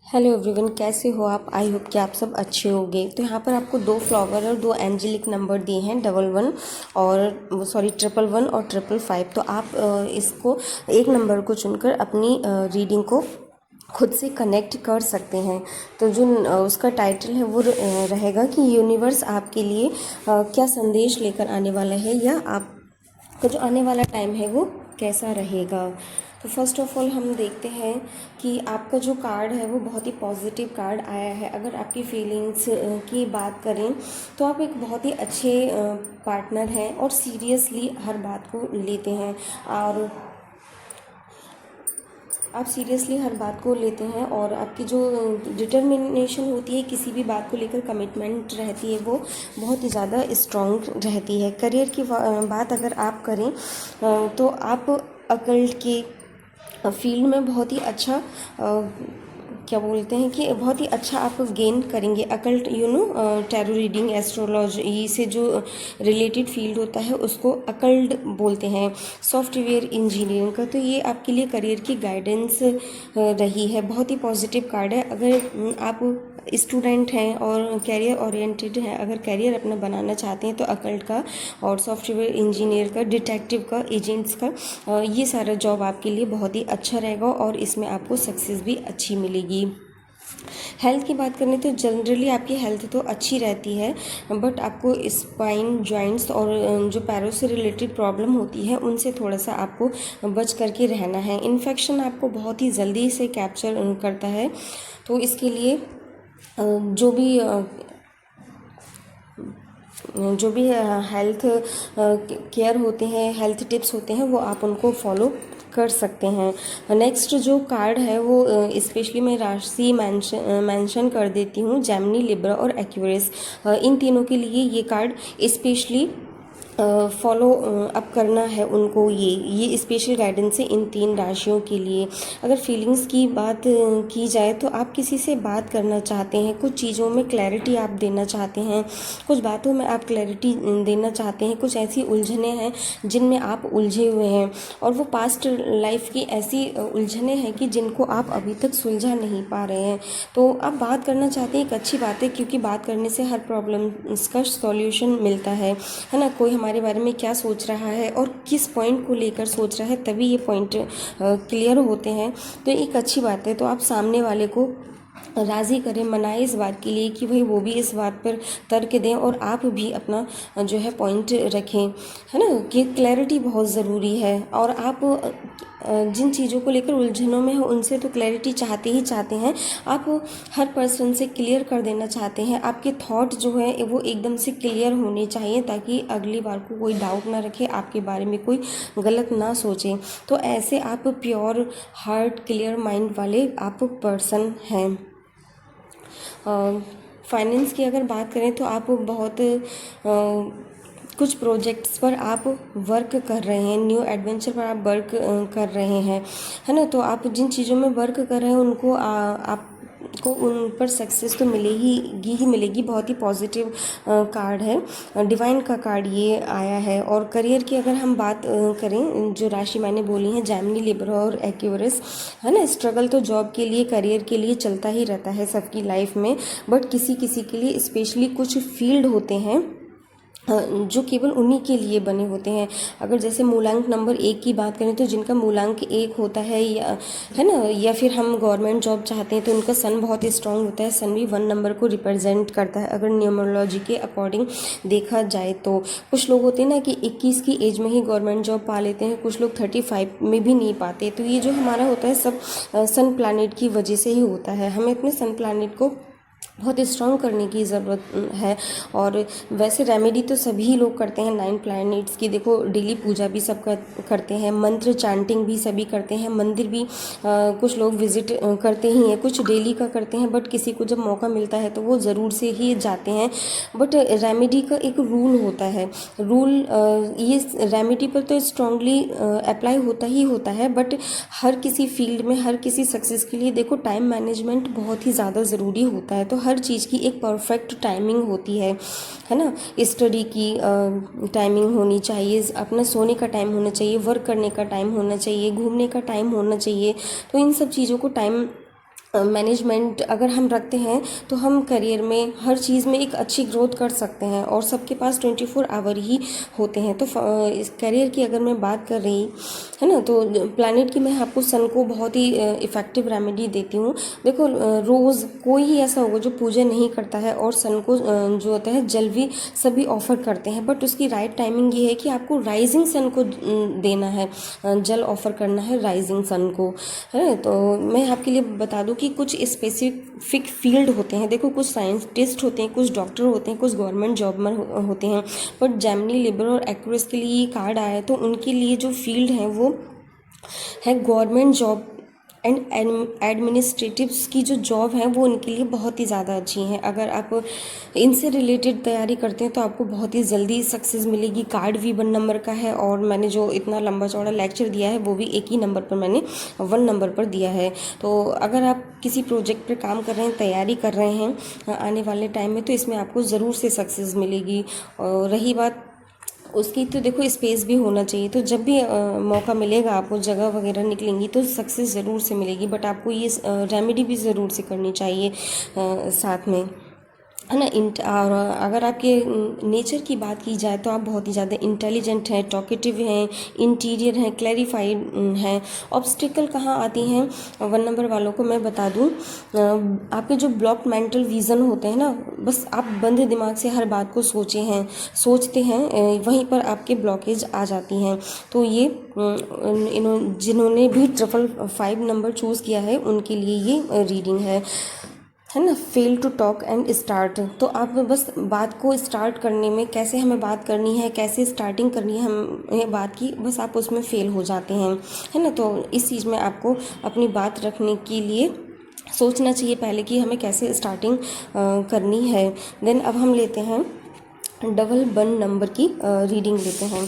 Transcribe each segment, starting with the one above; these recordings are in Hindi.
हेलो एवरीवन, कैसे हो आप। आई होप कि आप सब अच्छे होंगे। तो यहाँ पर आपको 2 फ्लावर और 2 एंजेलिक नंबर दिए हैं, 11 और सॉरी 1111 और 555। तो आप इसको एक नंबर को चुनकर अपनी रीडिंग को खुद से कनेक्ट कर सकते हैं। तो जो उसका टाइटल है वो रहेगा कि यूनिवर्स आपके लिए क्या संदेश लेकर आने वाला है, या आपका जो आने वाला टाइम है वो कैसा रहेगा। तो फर्स्ट ऑफ ऑल हम देखते हैं कि आपका जो कार्ड है वो बहुत ही पॉजिटिव कार्ड आया है। अगर आपकी फीलिंग्स की बात करें तो आप एक बहुत ही अच्छे पार्टनर हैं और सीरियसली हर बात को लेते हैं, और आप सीरियसली हर बात को लेते हैं, और आपकी जो डिटर्मिनेशन होती है, किसी भी बात को लेकर कमिटमेंट रहती है, वो बहुत ही ज़्यादा स्ट्रॉन्ग रहती है। करियर की बात अगर आप करें तो आप अकल्ट के फील्ड में बहुत ही अच्छा क्या बोलते हैं कि बहुत ही अच्छा आप गेन करेंगे। अकल्ट टैरो रीडिंग, एस्ट्रोलॉजी से जो रिलेटेड फील्ड होता है उसको अकल्ट बोलते हैं। सॉफ्टवेयर इंजीनियरिंग का, तो ये आपके लिए करियर की गाइडेंस रही है। बहुत ही पॉजिटिव कार्ड है। अगर आप स्टूडेंट हैं और कैरियर ओरिएंटेड हैं, अगर कैरियर अपना बनाना चाहते हैं, तो अकल्ट का और सॉफ्टवेयर इंजीनियर का, डिटेक्टिव का, एजेंट्स का ये सारा जॉब आपके लिए बहुत ही अच्छा रहेगा और इसमें आपको सक्सेस भी अच्छी मिलेगी। हेल्थ की बात करें तो जनरली आपकी हेल्थ तो अच्छी रहती है, बट आपको स्पाइन, जॉइंट्स और जो पैरों से रिलेटेड प्रॉब्लम होती है उनसे थोड़ा सा आपको बच करके रहना है। इन्फेक्शन आपको बहुत ही जल्दी से कैप्चर करता है, तो इसके लिए जो भी हेल्थ केयर होते हैं, हेल्थ टिप्स होते हैं, वो आप उनको फॉलो कर सकते हैं। नेक्स्ट जो कार्ड है वो स्पेशली मैं राशि मेंशन कर देती हूँ, जेमिनी, लिब्रा और एक्वेरियस। इन तीनों के लिए ये कार्ड स्पेशली फॉलो अप करना है उनको। ये स्पेशल गाइडेंस है इन 3 राशियों के लिए। अगर फीलिंग्स की बात की जाए तो आप किसी से बात करना चाहते हैं, कुछ चीज़ों में क्लैरिटी आप देना चाहते हैं, कुछ बातों में आप क्लैरिटी देना चाहते हैं। कुछ ऐसी उलझनें हैं जिनमें आप उलझे हुए हैं, और वो पास्ट लाइफ की ऐसी उलझनें हैं कि जिनको आप अभी तक सुलझा नहीं पा रहे हैं। तो आप बात करना चाहते हैं, एक अच्छी बात है, क्योंकि बात करने से हर प्रॉब्लम का सॉल्यूशन मिलता है ना। कोई हमारे बारे में क्या सोच रहा है और किस पॉइंट को लेकर सोच रहा है, तभी ये पॉइंट क्लियर होते हैं। तो एक अच्छी बात है। तो आप सामने वाले को राज़ी करें, मनाएं इस बात के लिए कि भाई वो भी इस बात पर तर्क दें और आप भी अपना जो है पॉइंट रखें, है ना, कि क्लैरिटी बहुत ज़रूरी है। और आप जिन चीज़ों को लेकर उलझनों में हो उनसे तो क्लैरिटी चाहते ही चाहते हैं। आप हर पर्सन से क्लियर कर देना चाहते हैं। आपके थॉट जो है वो एकदम से क्लियर होने चाहिए, ताकि अगली बार को कोई डाउट ना रखे, आपके बारे में कोई गलत ना सोचे। तो ऐसे आप प्योर हार्ट, क्लियर माइंड वाले आप पर्सन हैं। फाइनेंस की अगर बात करें तो आप बहुत कुछ प्रोजेक्ट्स पर आप वर्क कर रहे हैं, न्यू एडवेंचर पर आप वर्क कर रहे हैं, है ना। तो आप जिन चीज़ों में वर्क कर रहे हैं उनको आपको उन पर सक्सेस तो मिलेगी ही मिलेगी। बहुत ही पॉजिटिव कार्ड है, डिवाइन का कार्ड ये आया है। और करियर की अगर हम बात करें, जो राशि मैंने बोली है, जेमिनी, लिब्रा और एक्वेरियस, है ना। स्ट्रगल तो जॉब के लिए, करियर के लिए चलता ही रहता है सबकी लाइफ में, बट किसी किसी के लिए स्पेशली कुछ फील्ड होते हैं जो केवल उन्हीं के लिए बने होते हैं। अगर जैसे मूलांक नंबर 1 की बात करें तो जिनका मूलांक 1 होता है, या है ना, या फिर हम गवर्नमेंट जॉब चाहते हैं, तो उनका सन बहुत स्ट्रांग होता है। सन भी 1 नंबर को रिप्रेजेंट करता है अगर न्यूमरोलॉजी के अकॉर्डिंग देखा जाए तो। कुछ लोग होते हैं ना कि 21 की एज में ही गवर्नमेंट जॉब पा लेते हैं, कुछ लोग 35 में भी नहीं पाते। तो ये जो हमारा होता है सब सन प्लैनेट की वजह से ही होता है। हमें अपने सन प्लैनेट को बहुत स्ट्रॉन्ग करने की ज़रूरत है। और वैसे रेमेडी तो सभी लोग करते हैं 9 प्लैनेट्स की। देखो, डेली पूजा भी सब करते हैं, मंत्र चैंटिंग भी सभी करते हैं, मंदिर भी कुछ लोग विजिट करते ही हैं, कुछ डेली का करते हैं, बट किसी को जब मौका मिलता है तो वो ज़रूर से ही जाते हैं। बट रेमेडी का एक रूल होता है। रूल ये रेमेडी पर तो स्ट्रांगली अप्लाई होता ही होता है, बट हर किसी फील्ड में, हर किसी सक्सेस के लिए देखो टाइम मैनेजमेंट बहुत ही ज़्यादा ज़रूरी होता है। तो हर चीज़ की एक परफेक्ट टाइमिंग होती है ना। स्टडी की टाइमिंग होनी चाहिए, अपना सोने का टाइम होना चाहिए, वर्क करने का टाइम होना चाहिए, घूमने का टाइम होना चाहिए। तो इन सब चीज़ों को टाइम मैनेजमेंट अगर हम रखते हैं तो हम करियर में हर चीज़ में एक अच्छी ग्रोथ कर सकते हैं, और सबके पास 24 आवर ही होते हैं। तो इस करियर की अगर मैं बात कर रही है ना, तो प्लैनेट की मैं आपको सन को बहुत ही इफ़ेक्टिव रेमेडी देती हूँ। देखो रोज़ कोई ही ऐसा होगा जो पूजा नहीं करता है और सन को जो होता है जल भी सभी ऑफ़र करते हैं, बट उसकी राइट टाइमिंग ये है कि आपको राइजिंग सन को देना है, जल ऑफ़र करना है राइजिंग सन को, है। तो मैं आपके लिए बता दूं कि कुछ स्पेसिफिक फील्ड होते हैं। देखो कुछ साइंटिस्ट होते हैं, कुछ डॉक्टर होते हैं, कुछ गवर्नमेंट जॉब में होते हैं, बट जेमिनी, लिब्रा और एक्वेरियस के लिए ये कार्ड आया है, तो उनके लिए जो फील्ड है वो है गवर्नमेंट जॉब एंड एडमिनिस्ट्रेटिव्स की जो जॉब है वो उनके लिए बहुत ही ज़्यादा अच्छी हैं। अगर आप इनसे रिलेटेड तैयारी करते हैं तो आपको बहुत ही जल्दी सक्सेस मिलेगी। कार्ड भी 1 नंबर का है, और मैंने जो इतना लंबा चौड़ा लेक्चर दिया है वो भी एक ही नंबर पर मैंने 1 नंबर पर दिया है। तो अगर आप किसी प्रोजेक्ट पर काम कर रहे हैं, तैयारी कर रहे हैं आने वाले टाइम में, तो इसमें आपको ज़रूर से सक्सेस मिलेगी। और रही बात उसकी, तो देखो स्पेस भी होना चाहिए। तो जब भी मौका मिलेगा आपको, जगह वगैरह निकलेंगी तो सक्सेस ज़रूर से मिलेगी, बट आपको ये रेमेडी भी ज़रूर से करनी चाहिए साथ में, है ना। और अगर आपके नेचर की बात की जाए तो आप बहुत ही ज़्यादा इंटेलिजेंट हैं, टॉकेटिव हैं, इंटीरियर हैं, क्लैरिफाइड हैं। ऑब्स्टिकल कहाँ आती हैं 1 नंबर वालों को मैं बता दूं, आपके जो ब्लॉक मेंटल विज़न होते हैं ना, बस आप बंद दिमाग से हर बात को सोचते हैं, वहीं पर आपके ब्लॉकेज आ जाती हैं। तो ये जिन्होंने भी 555 नंबर चूज़ किया है उनके लिए ये रीडिंग है ना। Fail to talk and start, तो आप बस बात को स्टार्ट करने में, कैसे हमें बात करनी है, कैसे स्टार्टिंग करनी है हमें बात की, बस आप उसमें फेल हो जाते हैं, है ना। तो इस चीज़ में आपको अपनी बात रखने के लिए सोचना चाहिए पहले कि हमें कैसे स्टार्टिंग करनी है। देन अब हम लेते हैं डबल 1 नंबर की रीडिंग लेते हैं।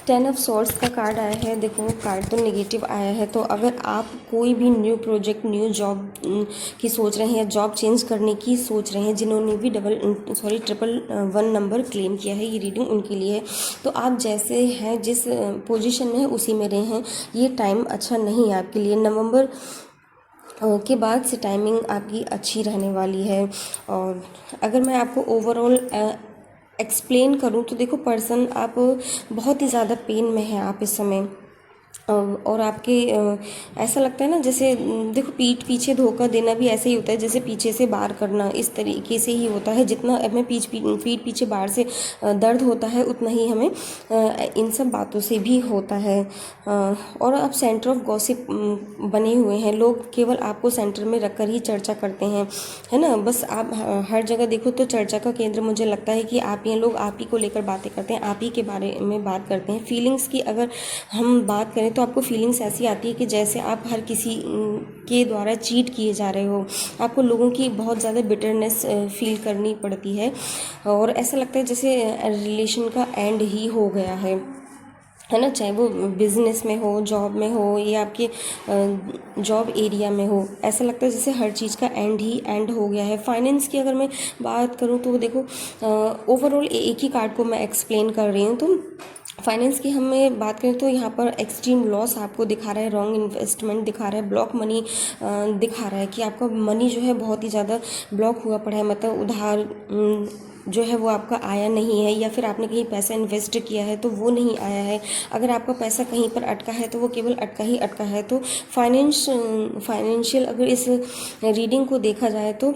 10 ऑफ सॉर्ड्स का कार्ड आया है। देखो कार्ड तो नेगेटिव आया है, तो अगर आप कोई भी न्यू प्रोजेक्ट, न्यू जॉब की सोच रहे हैं या जॉब चेंज करने की सोच रहे हैं, जिन्होंने भी 1 नंबर क्लेम किया है, ये रीडिंग उनके लिए है। तो आप जैसे हैं, जिस पोजीशन में है उसी में रहे हैं, ये टाइम अच्छा नहीं है आपके लिए। नवंबर के बाद से टाइमिंग आपकी अच्छी रहने वाली है। और अगर मैं आपको ओवरऑल एक्सप्लेन करूँ तो देखो पर्सन, आप बहुत ही ज़्यादा पेन में हैं आप इस समय, और आपके ऐसा लगता है ना जैसे देखो पीठ पीछे धोखा देना भी ऐसे ही होता है जैसे पीछे से बार करना, इस तरीके से ही होता है। जितना हमें पीठ पीछे बार से दर्द होता है, उतना ही हमें इन सब बातों से भी होता है। और आप सेंटर ऑफ गॉसिप बने हुए हैं, लोग केवल आपको सेंटर में रखकर ही चर्चा करते हैं, है ना। बस आप हर जगह देखो तो चर्चा का केंद्र मुझे लगता है कि आप ही लोग, आप ही को लेकर बातें करते हैं, आप ही के बारे में बात करते हैं। फीलिंग्स की अगर हम बात करें तो आपको फीलिंग्स ऐसी आती है कि जैसे आप हर किसी के द्वारा चीट किए जा रहे हो। आपको लोगों की बहुत ज़्यादा बिटरनेस फील करनी पड़ती है, और ऐसा लगता है जैसे रिलेशन का एंड ही हो गया है ना। चाहे वो बिजनेस में हो, जॉब में हो, या आपके जॉब एरिया में हो, ऐसा लगता है जैसे हर चीज़ का एंड हो गया है। फाइनेंस की अगर मैं बात करूँ तो देखो ओवरऑल एक ही कार्ड को मैं एक्सप्लेन कर रही हूँ। तो फाइनेंस की हमें बात करें तो यहाँ पर एक्सट्रीम लॉस आपको दिखा रहा है, रॉन्ग इन्वेस्टमेंट दिखा रहा है, ब्लॉक मनी दिखा रहा है कि आपका मनी जो है बहुत ही ज़्यादा ब्लॉक हुआ पड़ा है, मतलब उधार जो है वो आपका आया नहीं है, या फिर आपने कहीं पैसा इन्वेस्ट किया है तो वो नहीं आया है। अगर आपका पैसा कहीं पर अटका है तो वो केवल अटका ही अटका है। तो फाइनेंशियल अगर इस रीडिंग को देखा जाए तो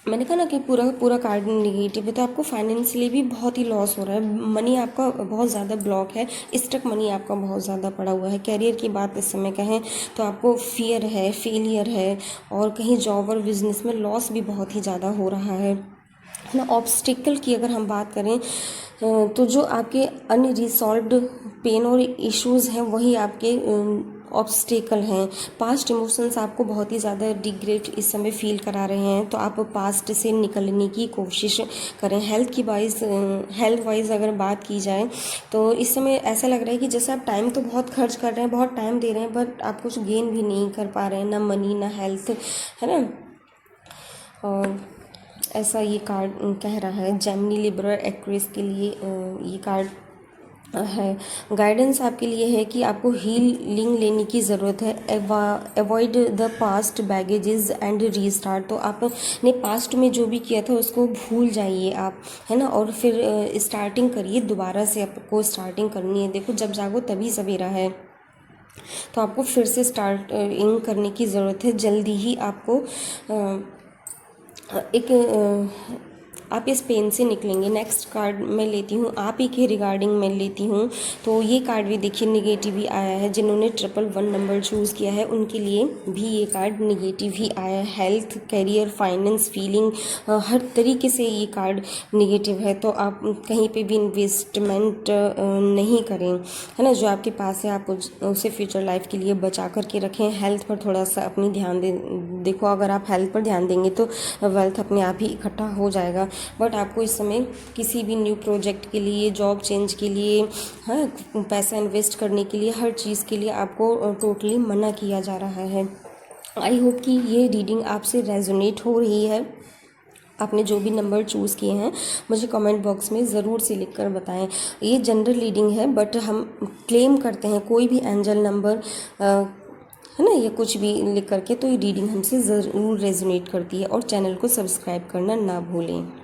मैंने कहा ना कि पूरा कार्ड निगेटिव है, तो आपको फाइनेंशियली भी बहुत ही लॉस हो रहा है, मनी आपका बहुत ज़्यादा ब्लॉक है, स्टक मनी आपका बहुत ज़्यादा पड़ा हुआ है। कैरियर की बात इस समय कहें तो आपको फियर है, फेलियर है, और कहीं जॉब और बिजनेस में लॉस भी बहुत ही ज़्यादा हो रहा है ना। ऑब्स्टिकल की अगर हम बात करें तो जो आपके अनरिजॉल्व्ड पेन और इश्यूज़ हैं वही आपके ऑब्स्टिकल हैं। पास्ट इमोशंस आपको बहुत ही ज़्यादा रिग्रेट इस समय फील करा रहे हैं, तो आप पास्ट से निकलने की कोशिश करें। हेल्थ वाइज अगर बात की जाए तो इस समय ऐसा लग रहा है कि जैसे आप टाइम तो बहुत खर्च कर रहे हैं, बहुत टाइम दे रहे हैं, बट आप कुछ गेन भी नहीं कर पा रहे हैं, ना मनी ना हेल्थ, है ना। और ऐसा ये कार्ड कह रहा है। जेमिनी, लिब्रा, एक्वेरियस के लिए ये कार्ड है। गाइडेंस आपके लिए है कि आपको हीलिंग लेने की ज़रूरत है। Avoid the past baggages and restart. तो आपने पास्ट में जो भी किया था उसको भूल जाइए आप, है ना, और फिर स्टार्टिंग करिए, दोबारा से आपको स्टार्टिंग करनी है। देखो जब जागो तभी सवेरा है, तो आपको फिर से स्टार्टिंग करने की ज़रूरत है। जल्दी ही आपको एक आप इस पेन से निकलेंगे। नेक्स्ट कार्ड मैं लेती हूँ आप ही के रिगार्डिंग मैं लेती हूँ। तो ये कार्ड भी देखिए निगेटिव ही आया है। जिन्होंने 111 नंबर चूज़ किया है उनके लिए भी ये कार्ड निगेटिव ही आया है। हेल्थ, करियर, फाइनेंस, फीलिंग, हर तरीके से ये कार्ड निगेटिव है। तो आप कहीं पे भी इन्वेस्टमेंट नहीं करें, है ना। जो आपके पास है आप उसे फ्यूचर लाइफ के लिए बचा करके रखें। हेल्थ पर थोड़ा सा अपनी ध्यान देखो अगर आप हेल्थ पर ध्यान देंगे तो वेल्थ अपने आप ही इकट्ठा हो जाएगा। बट आपको इस समय किसी भी न्यू प्रोजेक्ट के लिए, जॉब चेंज के लिए, हाँ, पैसा इन्वेस्ट करने के लिए, हर चीज़ के लिए आपको टोटली मना किया जा रहा है। आई होप कि ये रीडिंग आपसे रेजोनेट हो रही है। आपने जो भी नंबर चूज़ किए हैं मुझे कमेंट बॉक्स में ज़रूर से लिख कर बताएं। ये जनरल रीडिंग है बट हम क्लेम करते हैं कोई भी एंजल नंबर है ना, ये कुछ भी लिख करके, तो ये रीडिंग हमसे ज़रूर रेजोनेट करती है। और चैनल को सब्सक्राइब करना ना भूलें।